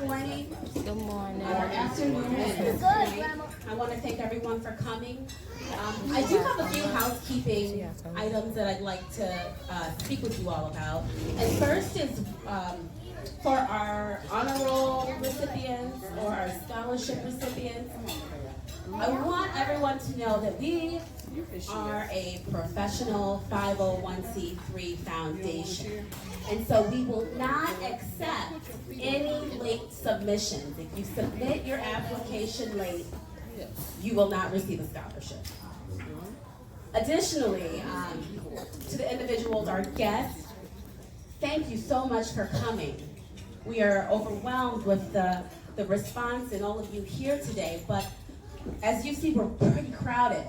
morning. Good morning. Or afternoon. I want to thank everyone for coming. I do have a few housekeeping items that I'd like to speak with you all about. And first is for our honor roll recipients or our scholarship recipients. I want everyone to know that we are a professional 501c3 foundation. And so we will not accept any late submissions. If you submit your application late, you will not receive a scholarship. Additionally, to the individuals, our guests, thank you so much for coming. We are overwhelmed with the response and all of you here today, but as you see, we're pretty crowded.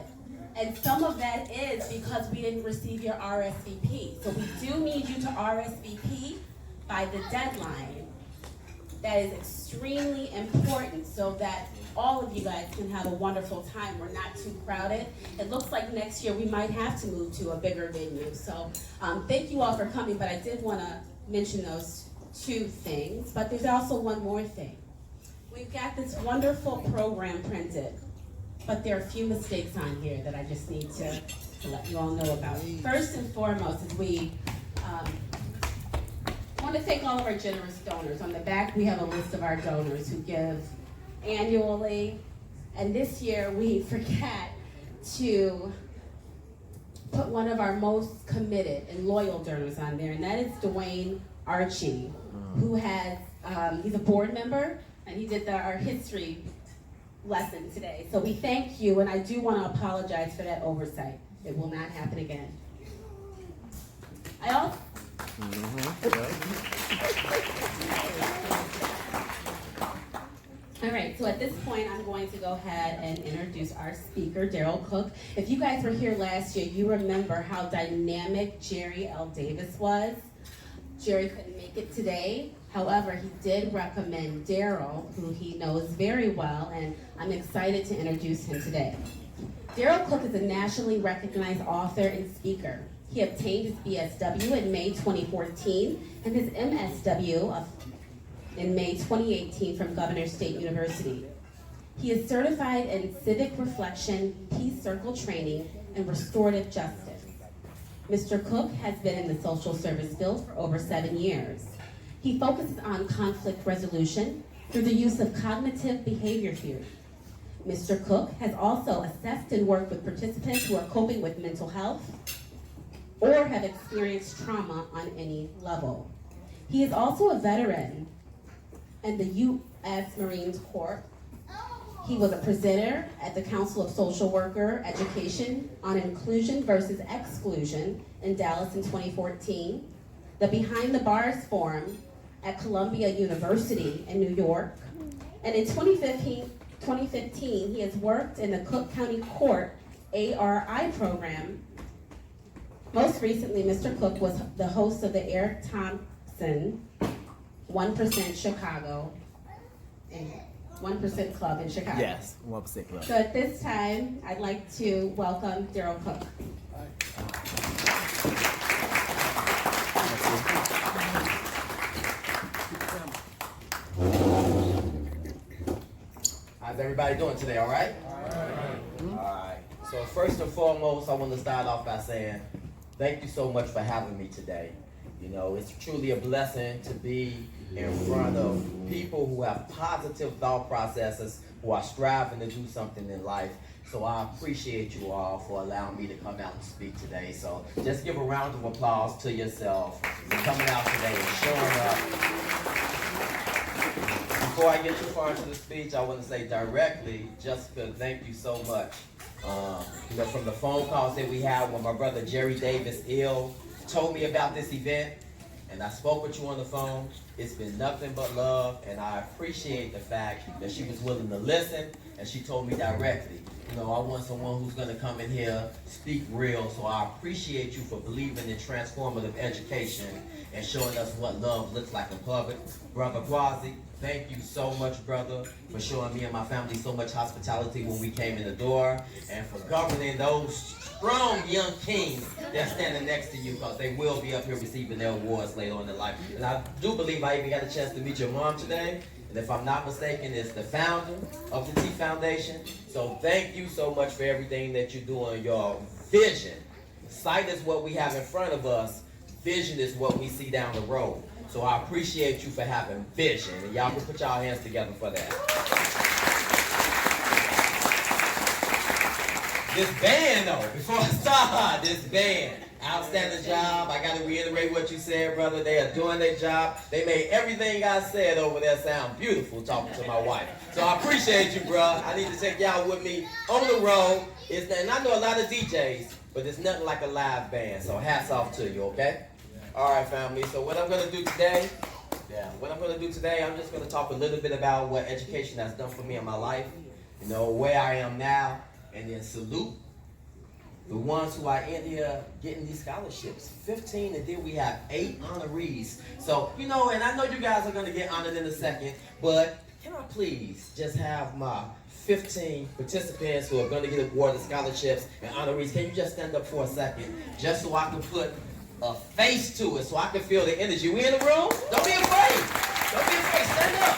And some of that is because we didn't receive your RSVP. So we do need you to RSVP by the deadline. That is extremely important so that all of you guys can have a wonderful time. We're not too crowded. It looks like next year we might have to move to a bigger venue. So thank you all for coming, but I did want to mention those two things. But there's also one more thing. We've got this wonderful program printed, but there are a few mistakes on here that I just need to let you all know about. First and foremost is we want to thank all of our generous donors. On the back, we have a list of our donors who give annually. And this year, we forgot to put one of our most committed and loyal donors on there, and that is Dwayne Archie, who has, he's a board member, and he did our history lesson today. So we thank you, and I do want to apologize for that oversight. It will not happen again. I also... All right, so at this point, I'm going to go ahead and introduce our speaker, Darryl Cook. If you guys were here last year, you remember how dynamic Jerry L. Davis was. Jerry couldn't make it today. However, he did recommend Darryl, who he knows very well, and I'm excited to introduce him today. Darryl Cook is a nationally recognized author and speaker. He obtained his BSW in May 2014 and his MSW in May 2018 from Governor State University. He is certified in civic reflection, peace circle training, and restorative justice. Mr. Cook has been in the social service field for over 7 years. He focuses on conflict resolution through the use of cognitive behavior theory. Mr. Cook has also assessed and worked with participants who are coping with mental health or have experienced trauma on any level. He is also a veteran in the U.S. Marine Corps. He was a presenter at the Council of Social Worker Education on Inclusion versus Exclusion in Dallas in 2014, the Behind the Bars Forum at Columbia University in New York, and in 2015, he has worked in the Cook County Court ARI program. Most recently, Mr. Cook was the host of the Eric Thompson 1% Chicago, 1% Club in Chicago. Yes, 1% Club. So at this time, I'd like to welcome Darryl Cook. How's everybody doing today, all right? All right. So first and foremost, I want to start off by saying thank you so much for having me today. You know, it's truly a blessing to be in front of people who have positive thought processes, who are striving to do something in life. So I appreciate you all for allowing me to come out and speak today. So just give a round of applause to yourself for coming out today and showing up. Before I get too far into the speech, I want to say directly, Jessica, thank you so much. You know, from the phone calls that we had when my brother Jerry Davis told me about this event, and I spoke with you on the phone. It's been nothing but love, and I appreciate the fact that she was willing to listen, and she told me directly, you know, I want someone who's going to come in here, speak real, so I appreciate you for believing in transformative education and showing us what love looks like in public. Brother Quasi, thank you so much, brother, for showing me and my family so much hospitality when we came in the door, and for governing those strong young kings that's standing next to you, because they will be up here receiving their awards later on in life. And I do believe I even got a chance to meet your mom today. And if I'm not mistaken, is the founder of the T Foundation. So thank you so much for everything that you're doing. Your vision. Sight is what we have in front of us. Vision is what we see down the road. So I appreciate you for having vision. And y'all can put y'all hands together for that. This band, though, before I start, this band, outstanding job. I got to reiterate what you said, brother. They are doing their job. They made everything I said over there sound beautiful talking to my wife. So I appreciate you, bro. I need to take y'all with me on the road. And I know a lot of DJs, but it's nothing like a live band. So hats off to you, okay? All right, family. So what I'm going to do today, I'm just going to talk a little bit about what education has done for me in my life, you know, where I am now, and then salute the ones who are in here getting these scholarships. 15, and then we have 8 honorees. So, you know, and I know you guys are going to get honored in a second, but can I please just have my 15 participants who are going to get awarded scholarships and honorees? Can you just stand up for a second, just so I can put a face to it, so I can feel the energy. We in the room? Don't be afraid. Don't be afraid. Stand up.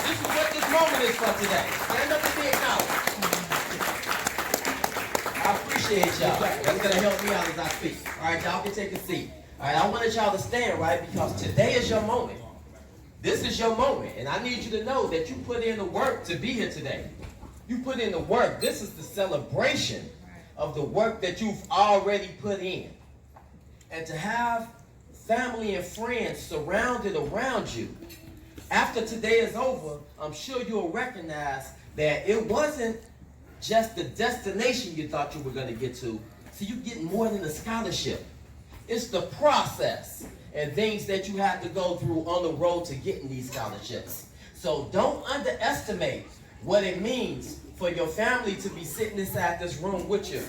This is what this moment is for today. Stand up and be acknowledged. I appreciate y'all. That's going to help me out as I speak. All right, y'all can take a seat. All right, I wanted y'all to stand, right, because today is your moment. This is your moment, and I need you to know that you put in the work to be here today. You put in the work. This is the celebration of the work that you've already put in. And to have family and friends surrounded around you. After today is over, I'm sure you'll recognize that it wasn't just the destination you thought you were going to get to. So you're getting more than a scholarship. It's the process and things that you have to go through on the road to getting these scholarships. So don't underestimate what it means for your family to be sitting inside this room with you.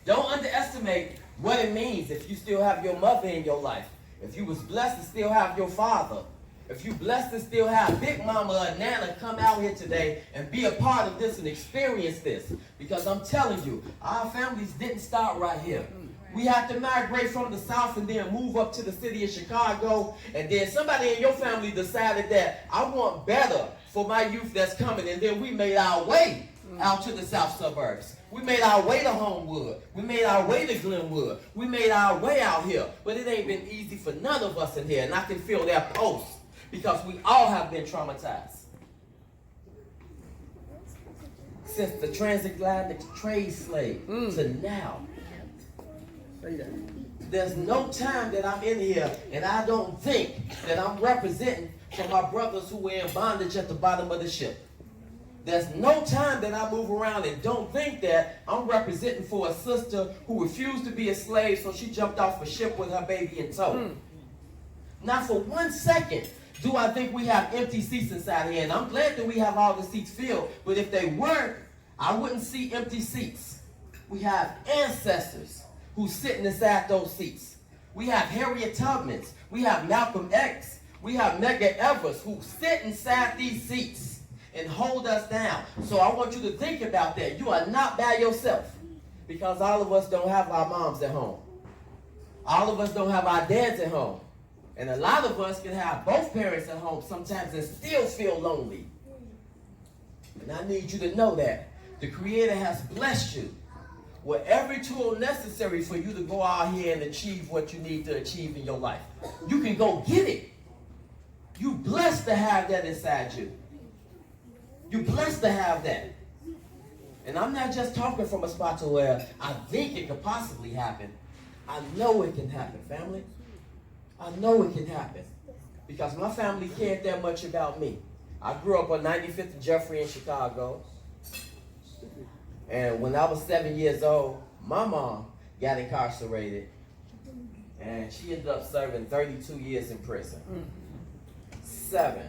Don't underestimate what it means if you still have your mother in your life. If you was blessed to still have your father. If you blessed to still have Big Mama or Nana come out here today and be a part of this and experience this. Because I'm telling you, our families didn't start right here. We had to migrate from the South and then move up to the city of Chicago. And then somebody in your family decided that I want better for my youth that's coming. And then we made our way out to the south suburbs. We made our way to Homewood. We made our way to Glenwood. We made our way out here. But it ain't been easy for none of us in here. And I can feel their pulse because we all have been traumatized. Since the transatlantic trade slave to now. There's no time that I'm in here and I don't think that I'm representing for my brothers who were in bondage at the bottom of the ship. There's no time that I move around and don't think that I'm representing for a sister who refused to be a slave, so she jumped off a ship with her baby in tow. Not for 1 second do I think we have empty seats inside here. And I'm glad that we have all the seats filled, but if they weren't, I wouldn't see empty seats. We have ancestors who's sitting inside those seats. We have Harriet Tubmans. We have Malcolm X. We have Medgar Evers who sit inside these seats and hold us down. So I want you to think about that. You are not by yourself, because all of us don't have our moms at home. All of us don't have our dads at home. And a lot of us can have both parents at home sometimes and still feel lonely. And I need you to know that the Creator has blessed you with every tool necessary for you to go out here and achieve what you need to achieve in your life. You can go get it. You're blessed to have that inside you. You're blessed to have that. And I'm not just talking from a spot to where I think it could possibly happen. I know it can happen, family. I know it can happen. Because my family cared that much about me. I grew up on 95th and Jeffrey in Chicago. And when I was 7 years old, my mom got incarcerated. And she ended up serving 32 years in prison. 7.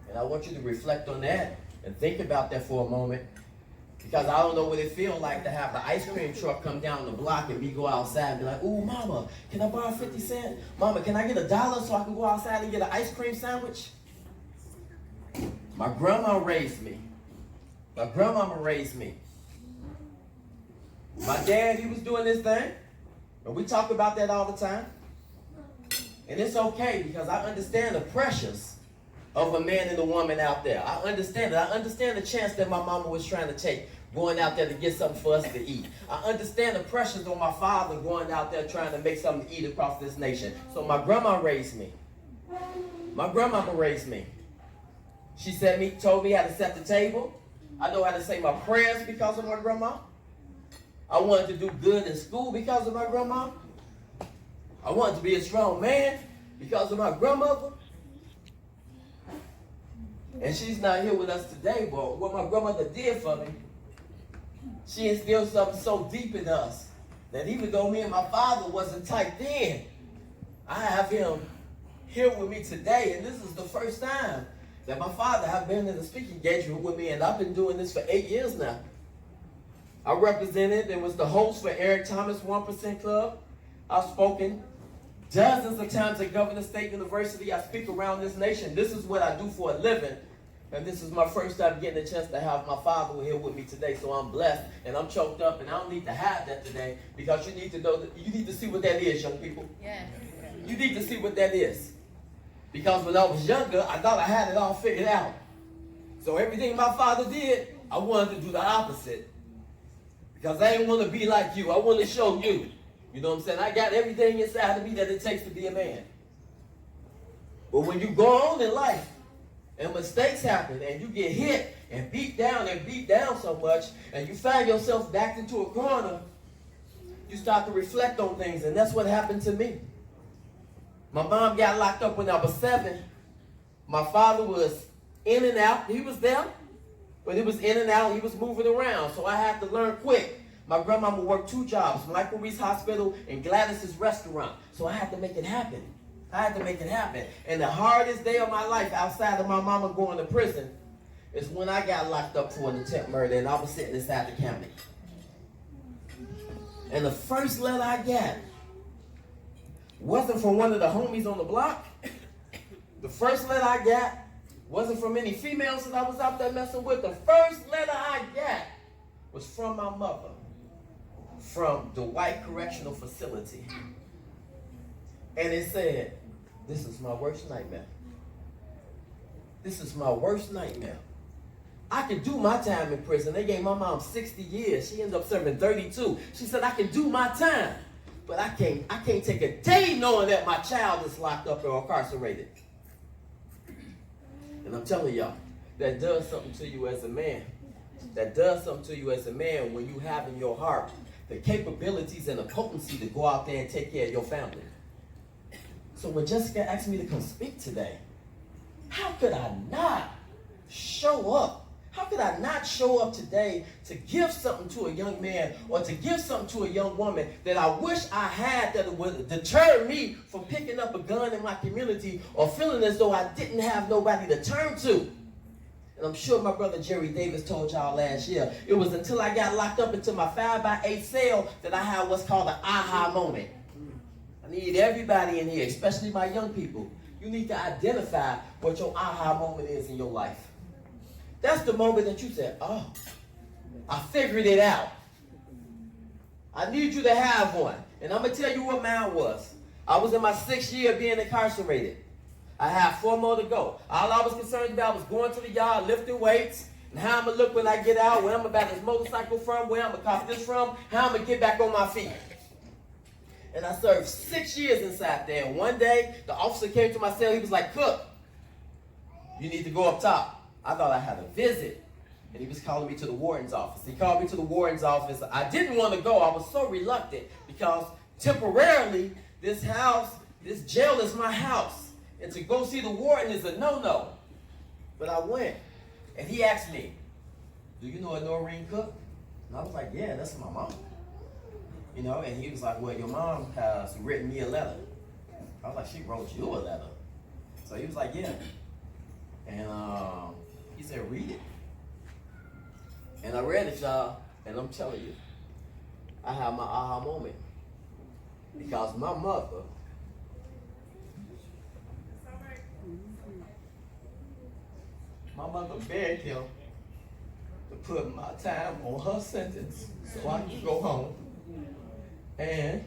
And I want you to reflect on that and think about that for a moment. Because I don't know what it feels like to have the ice cream truck come down the block and me go outside and be like, ooh, mama, can I borrow 50 cents? Mama, can I get $1 so I can go outside and get an ice cream sandwich? My grandma raised me. My grandmama raised me. My dad, he was doing this thing. And we talk about that all the time. And it's okay because I understand the pressures of a man and a woman out there. I understand it. I understand the chance that my mama was trying to take, going out there to get something for us to eat. I understand the pressures on my father going out there trying to make something to eat across this nation. So my grandma raised me. My grandmama raised me. She told me how to set the table. I know how to say my prayers because of my grandma. I wanted to do good in school because of my grandma. I wanted to be a strong man because of my grandmother. And she's not here with us today, but what my grandmother did for me, she instilled something so deep in us that even though me and my father wasn't tight then, I have him here with me today. And this is the first time that my father have been in the speaking engagement with me, and I've been doing this for 8 years now. I represented and was the host for Eric Thomas 1% Club. I've spoken dozens of times at Governor State University. I speak around this nation. This is what I do for a living. And this is my first time getting a chance to have my father here with me today. So I'm blessed and I'm choked up, and I don't need to have that today, because you need to know that you need to see what that is, young people. Yes. You need to see what that is. Because when I was younger, I thought I had it all figured out. So everything my father did, I wanted to do the opposite. Because I didn't want to be like you. I want to show you. You know what I'm saying? I got everything inside of me that it takes to be a man. But when you go on in life, and mistakes happen, and you get hit and beat down so much, and you find yourself backed into a corner, you start to reflect on things, and that's what happened to me. My mom got locked up when I was 7. My father was in and out. He was there, but he was in and out. He was moving around, so I had to learn quick. My grandmama worked 2 jobs, Michael Reese Hospital and Gladys's Restaurant, so I had to make it happen. I had to make it happen. And the hardest day of my life outside of my mama going to prison is when I got locked up for an attempt murder, and I was sitting inside the county. And the first letter I got wasn't from one of the homies on the block. The first letter I got wasn't from any females that I was out there messing with. The first letter I got was from my mother, from the White Correctional Facility. And it said, "This is my worst nightmare. This is my worst nightmare. I can do my time in prison." They gave my mom 60 years. She ended up serving 32. She said, "I can do my time, but I can't take a day knowing that my child is locked up or incarcerated." And I'm telling y'all, that does something to you as a man. That does something to you as a man when you have in your heart the capabilities and the potency to go out there and take care of your family. So when Jessica asked me to come speak today, how could I not show up? How could I not show up today to give something to a young man or to give something to a young woman that I wish I had, that would deter me from picking up a gun in my community or feeling as though I didn't have nobody to turn to? And I'm sure my brother Jerry Davis told y'all last year, it was until I got locked up into my 5x8 cell that I had what's called an aha moment. I need everybody in here, especially my young people. You need to identify what your aha moment is in your life. That's the moment that you said, "Oh, I figured it out." I need you to have one. And I'm going to tell you what mine was. I was in my 6th year of being incarcerated. I had 4 more to go. All I was concerned about was going to the yard, lifting weights, and how I'm going to look when I get out, where I'm going to buy this motorcycle from, where I'm going to cop this from, how I'm going to get back on my feet. And I served 6 years inside there. And one day, the officer came to my cell. He was like, "Cook, you need to go up top." I thought I had a visit. And he was calling me to the warden's office. He called me to the warden's office. I didn't want to go. I was so reluctant because temporarily, this jail is my house. And to go see the warden is a no-no. But I went. And he asked me, "Do you know a Noreen Cook?" And I was like, "Yeah, that's my mom." You know, and he was like, "Well, your mom has written me a letter." I was like, "She wrote you a letter?" So he was like, "Yeah." And he said, "Read it." And I read it, y'all, and I'm telling you, I had my aha moment. Because my mother, begged him to put my time on her sentence so I could go home. And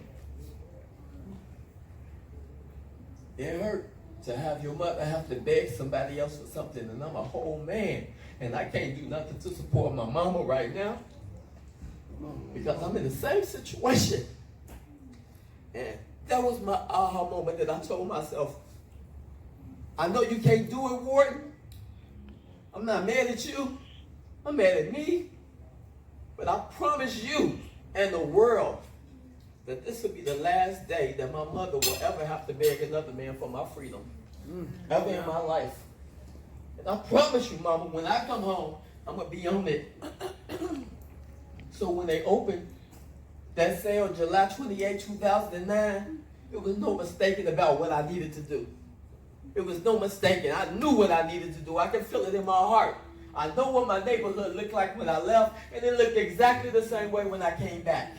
it hurt. to have your mother have to beg somebody else for something, and I'm a whole man, and I can't do nothing to support my mama right now because I'm in the same situation. And that was my aha moment that I told myself, I know you can't do it, Wharton. I'm not mad at you. I'm mad at me. But I promise you and the world that this will be the last day that my mother will ever have to beg another man for my freedom. Ever in my life. And I promise you, Mama, when I come home, I'm going to be on it. So when they opened that sale July 28, 2009, it was no mistaking about what I needed to do. It was no mistaking. I knew what I needed to do. I could feel it in my heart. I know what my neighborhood looked like when I left, and it looked exactly the same way when I came back.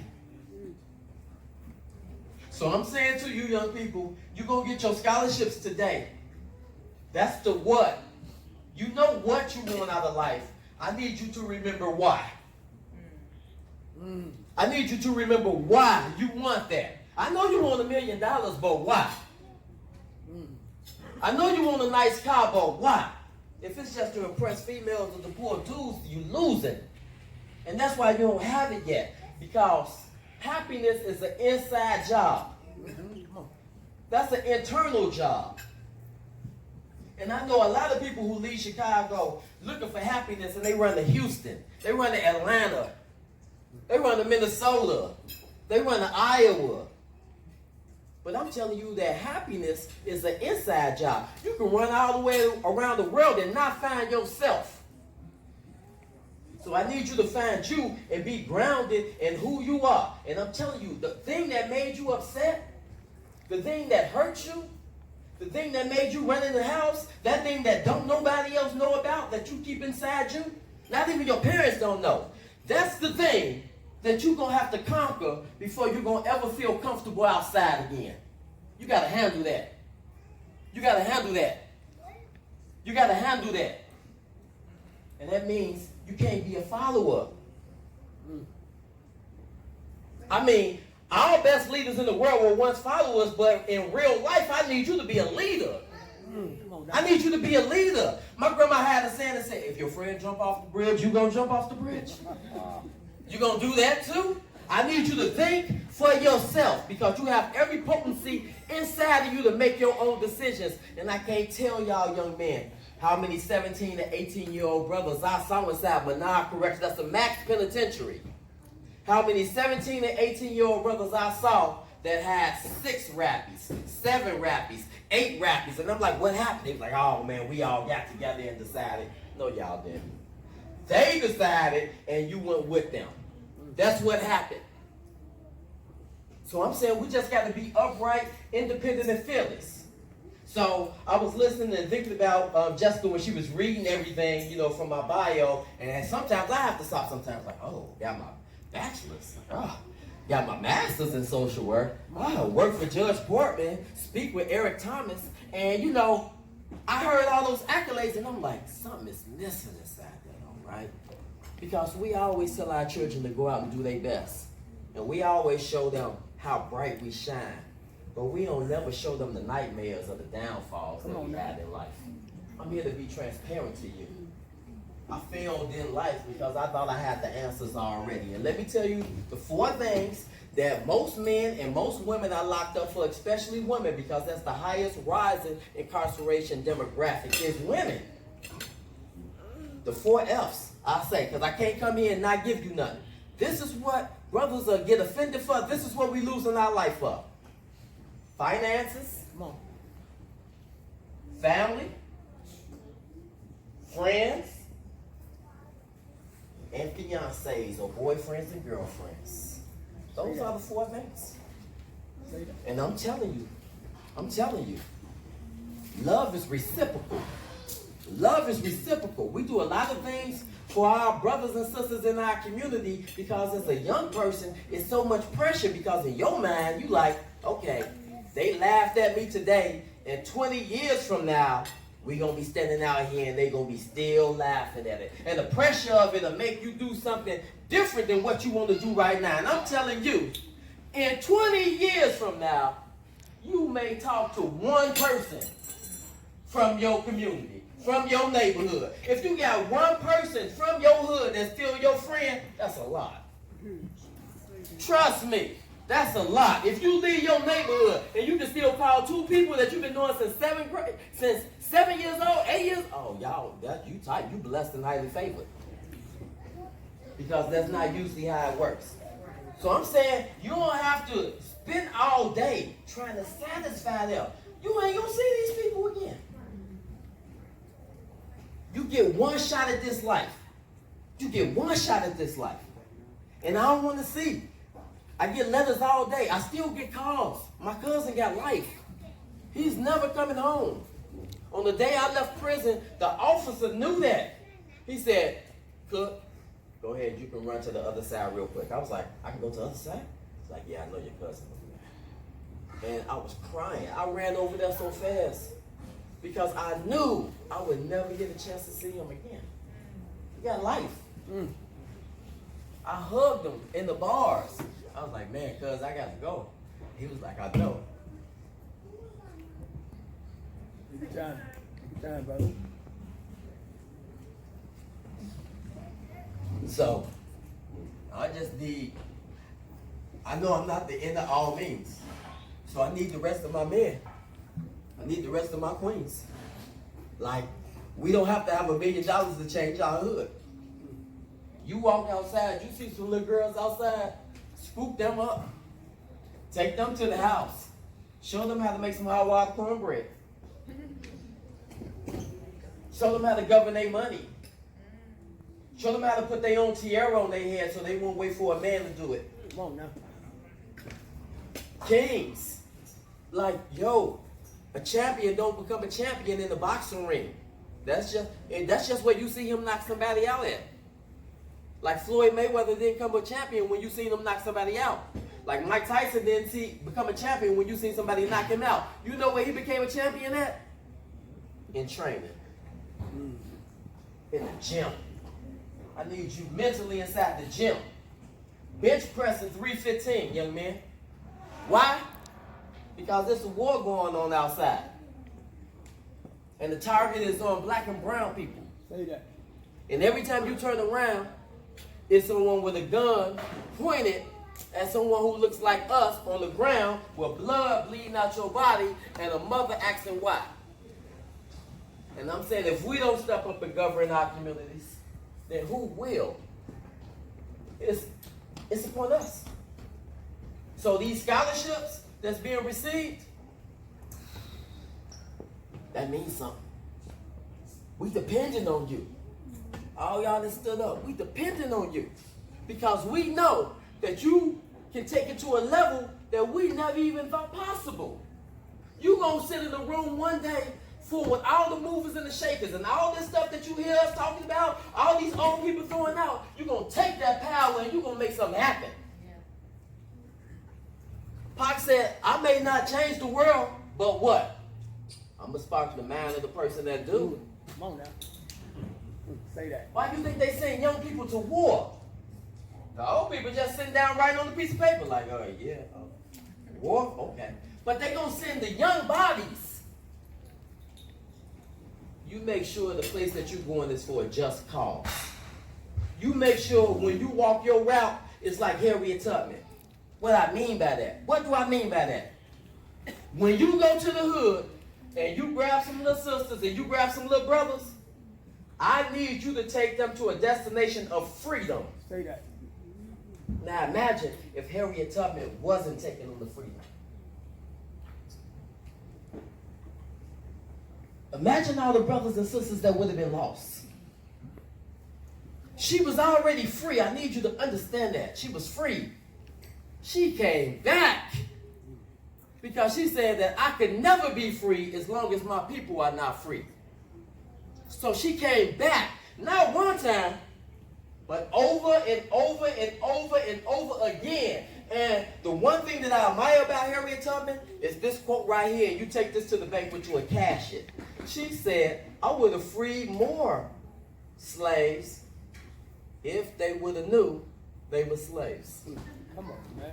So I'm saying to you young people, you're going to get your scholarships today. That's the what. You know what you want out of life. I need you to remember why. I need you to remember why you want that. I know you want $1 million, but why? I know you want a nice car, but why? If it's just to impress females or the poor dudes, you losing. And that's why you don't have it yet. Because happiness is an inside job. That's an internal job. And I know a lot of people who leave Chicago looking for happiness, and they run to Houston. They run to Atlanta. They run to Minnesota. They run to Iowa. But I'm telling you that happiness is an inside job. You can run all the way around the world and not find yourself. So I need you to find you and be grounded in who you are. And I'm telling you, the thing that made you upset, the thing that hurt you, the thing that made you run in the house, that thing that don't nobody else know about, that you keep inside you, not even your parents don't know. That's the thing that you're going to have to conquer before you're going to ever feel comfortable outside again. You got to handle that. You got to handle that. You got to handle that. And that means you can't be a follower. I mean, our best leaders in the world were once followers, but in real life, I need you to be a leader. I need you to be a leader. My grandma had a saying that said, if your friend jump off the bridge, you gonna jump off the bridge? You gonna do that too? I need you to think for yourself because you have every potency inside of you to make your own decisions. And I can't tell y'all young men how many 17 and 18-year-old brothers I saw inside Menard Correction. That's a max penitentiary. How many 17 and 18-year-old brothers I saw that had 6 rappies, 7 rappies, 8 rappies. And I'm like, what happened? They was like, oh man, we all got together and decided. No, y'all didn't. They decided and you went with them. That's what happened. So I'm saying we just got to be upright, independent, and fearless. So I was listening and thinking about Jessica when she was reading everything, you know, from my bio. And sometimes I have to stop sometimes like, oh, got my bachelor's. Oh, got my master's in social work. Oh, work for Judge Portman, speak with Eric Thomas. And, you know, I heard all those accolades and I'm like, something is missing inside that, all right? Because we always tell our children to go out and do their best. And we always show them how bright we shine. But we don't never show them the nightmares or the downfalls that we had in life. I'm here to be transparent to you. I failed in life because I thought I had the answers already. And let me tell you the 4 things that most men and most women are locked up for, especially women, because that's the highest rising incarceration demographic is women. The 4 F's. I say, because I can't come here and not give you nothing. This is what brothers get offended for. This is what we lose in our life for. Finances. Come on. Family. Friends. And fiancés or boyfriends and girlfriends. Those are the 4 things. And I'm telling you, love is reciprocal. Love is reciprocal. We do a lot of things for our brothers and sisters in our community because as a young person, it's so much pressure because in your mind, you like, okay, they laughed at me today, and 20 years from now, we're going to be standing out here and they're going to be still laughing at it. And the pressure of it will make you do something different than what you want to do right now. And I'm telling you, in 20 years from now, you may talk to one person from your community, from your neighborhood. If you got one person from your hood that's still your friend, that's a lot. Trust me, that's a lot. If you leave your neighborhood and you can still call two people that you've been knowing since 7th grade, since 7 years old, 8 years, oh y'all, that you tight, you blessed and highly favored. Because that's not usually how it works. So I'm saying you don't have to spend all day trying to satisfy them. You ain't gonna see these people again. You get one shot at this life. You get one shot at this life. And I don't want to see. I get letters all day. I still get calls. My cousin got life. He's never coming home. On the day I left prison, the officer knew that. He said, Cook, go ahead, you can run to the other side real quick. I was like, I can go to the other side? He's like, yeah, I know your cousin. And I was crying. I ran over there so fast because I knew I would never get a chance to see him again. He got life. I hugged him in the bars. I was like, man, cuz I gotta go. He was like, I know. Good time. Good time, brother. So, I just need, I know I'm not the end of all means. So I need the rest of my men. I need the rest of my queens. Like, we don't have to have $1 million to change our hood. You walk outside, you see some little girls outside, scoop them up. Take them to the house. Show them how to make some hot-water cornbread. Show them how to govern their money. Show them how to put their own tiara on their head so they won't wait for a man to do it. Come on now. Kings. Like, yo, a champion don't become a champion in the boxing ring. That's just where you see him knock somebody out at. Like Floyd Mayweather didn't become a champion when you seen him knock somebody out. Like Mike Tyson didn't become a champion when you seen somebody knock him out. You know where he became a champion at? In training. In the gym. I need you mentally inside the gym. Bench pressing 315, young man. Why? Because there's a war going on outside. And the target is on black and brown people. Say that. And every time you turn around, it's someone with a gun pointed at someone who looks like us on the ground with blood bleeding out your body and a mother asking why. And I'm saying if we don't step up and govern our communities, then who will? It's upon us. So these scholarships that's being received, that means something. We depending on you. All y'all that stood up, we depending on you. Because we know that you can take it to a level that we never even thought possible. You gonna sit in the room one day full with all the movers and the shakers and all this stuff that you hear us talking about, all these old people throwing out, you're gonna take that power and you're gonna make something happen. Pac said, I may not change the world, but what? I'm going to spark the mind of the person that do. Come on now. Say that. Why do you think they send young people to war? The old people just sitting down writing on a piece of paper like, oh yeah, war? Okay. But they going to send the young bodies. You make sure the place that you're going is for a just cause. You make sure when you walk your route, it's like Harriet Tubman. What I mean by that? What do I mean by that? When you go to the hood and you grab some little sisters and you grab some little brothers, I need you to take them to a destination of freedom. Say that. Now imagine if Harriet Tubman wasn't taking them to freedom. Imagine all the brothers and sisters that would have been lost. She was already free. I need you to understand that. She was free. She came back because she said that I could never be free as long as my people are not free. So she came back, not one time, but over and over and over and over again. And the one thing that I admire about Harriet Tubman is this quote right here. You take this to the bank with you and cash it. She said, I would have freed more slaves if they would have knew they were slaves. Come on, man.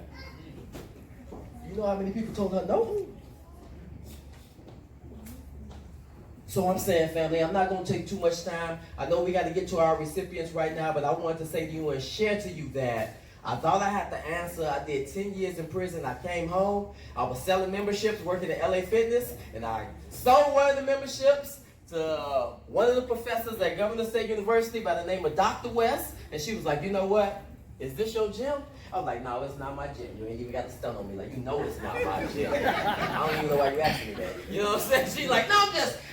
You know how many people told her no? So I'm saying, family, I'm not going to take too much time. I know we got to get to our recipients right now, but I wanted to say to you and share to you that I thought I had the answer. I did 10 years in prison. I came home. I was selling memberships, working at LA Fitness, and I sold one of the memberships to one of the professors at Governor State University by the name of Dr. West, and she was like, you know what? Is this your gym? I was like, no, it's not my gym. You ain't even got to stun on me. Like, you know it's not my gym. I don't even know why you asking me that. You know what I'm saying? She's like, no,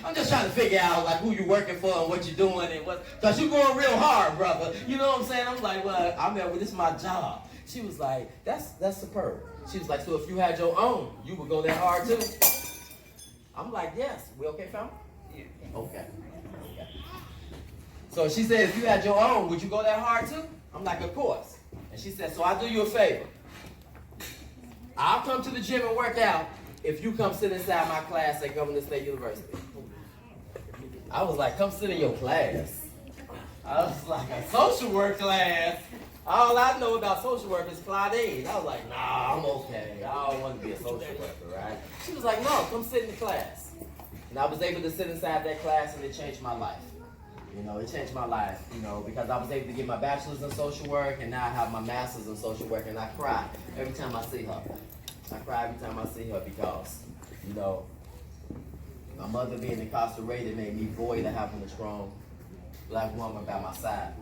I'm just trying to figure out like who you working for and what you're doing and what, cause you going real hard, brother. You know what I'm saying? I'm like, well, this is my job. She was like, that's superb. She was like, so if you had your own, you would go that hard too? I'm like, yes. We okay, fam? Yeah. Okay. So she said, if you had your own, would you go that hard too? I'm like, of course. And she said, so I'll do you a favor. I'll come to the gym and work out if you come sit inside my class at Governor State University. I was like, come sit in your class. I was like, a social work class? All I know about social work is Claudine. I was like, nah, I'm okay. I don't want to be a social worker, right? She was like, no, come sit in the class. And I was able to sit inside that class and it changed my life. You know, it changed my life, you know, because I was able to get my bachelor's in social work and now I have my master's in social work and I cry every time I see her. I cry every time I see her because, you know, my mother being incarcerated made me void of having a strong black woman by my side.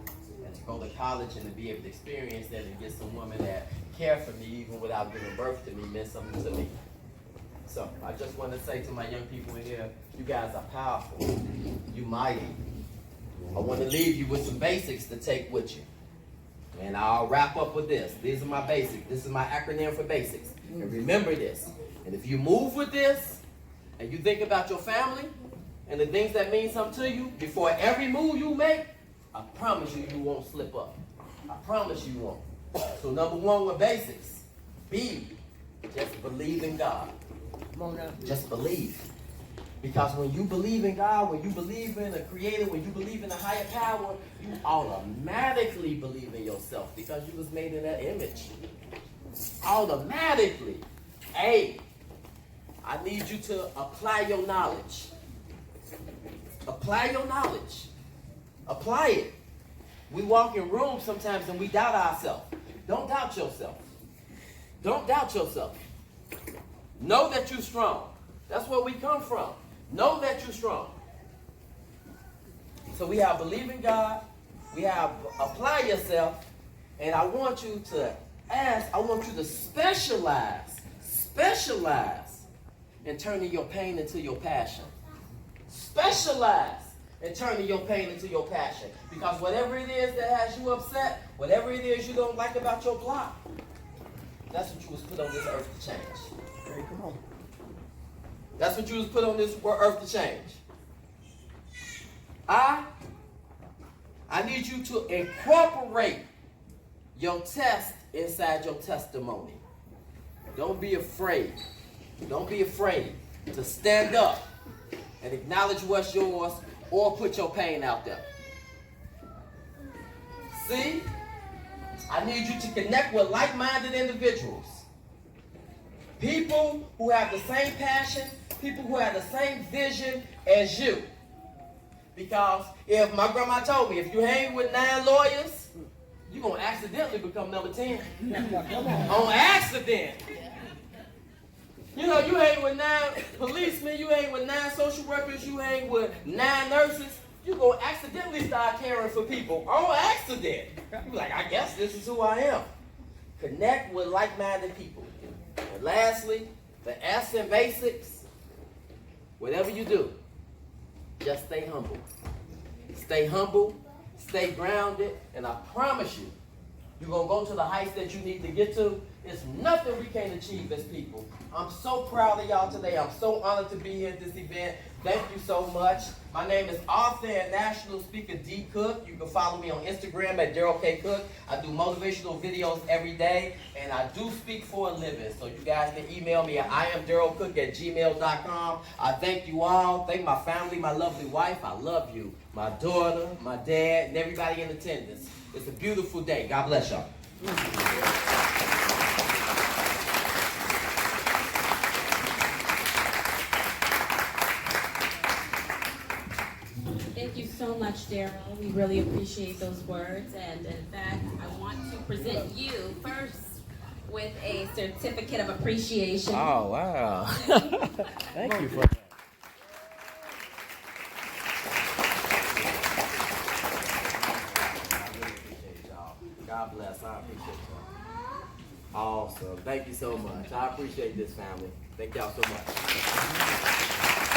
And to go to college and to be able to experience that and get some woman that care for me even without giving birth to me meant something to me. So I just want to say to my young people in here, you guys are powerful, you mighty. I want to leave you with some basics to take with you. And I'll wrap up with this. These are my basics. This is my acronym for basics. And remember this. And if you move with this, and you think about your family, and the things that mean something to you, before every move you make, I promise you, you won't slip up. I promise you won't. So number one with basics, just believe in God. Come on now. Just believe. Because when you believe in God, when you believe in a creator, when you believe in a higher power, you automatically believe in yourself because you was made in that image. Automatically. Hey, I need you to apply your knowledge. Apply your knowledge. Apply it. We walk in rooms sometimes and we doubt ourselves. Don't doubt yourself. Don't doubt yourself. Know that you're strong. That's where we come from. Know that you're strong. So we have believe in God. We have apply yourself. And I want you to I want you to specialize in turning your pain into your passion. Specialize in turning your pain into your passion. Because whatever it is that has you upset, whatever it is you don't like about your block, that's what you was put on this earth to change. Hey, come on. That's what you was put on this earth to change. I need you to incorporate your test inside your testimony. Don't be afraid. Don't be afraid to stand up and acknowledge what's yours or put your pain out there. See? I need you to connect with like-minded individuals. People who have the same passion, people who have the same vision as you. Because if my grandma told me, if you hang with 9 lawyers, you're going to accidentally become number 10. On accident. You know, you hang with 9 policemen, you hang with 9 social workers, you hang with 9 nurses, you're going to accidentally start caring for people. On accident. You're like, I guess this is who I am. Connect with like-minded people. And lastly, the S in basics, whatever you do, just stay humble. Stay humble, stay grounded, and I promise you, you're going to go to the heights that you need to get to. There's nothing we can't achieve as people. I'm so proud of y'all today. I'm so honored to be here at this event. Thank you so much. My name is author and national speaker D. Cook. You can follow me on Instagram at Daryl K. Cook. I do motivational videos every day, and I do speak for a living. So you guys can email me at IAMDARRYLCOOKE@gmail.com. I thank you all. Thank my family, my lovely wife. I love you. My daughter, my dad, and everybody in attendance. It's a beautiful day. God bless y'all. so much, Daryl. We really appreciate those words. And in fact, I want to present you first with a certificate of appreciation. Oh, wow. Thank you for that. I really appreciate y'all. God bless. I appreciate y'all. Awesome. Thank you so much. I appreciate this family. Thank y'all so much.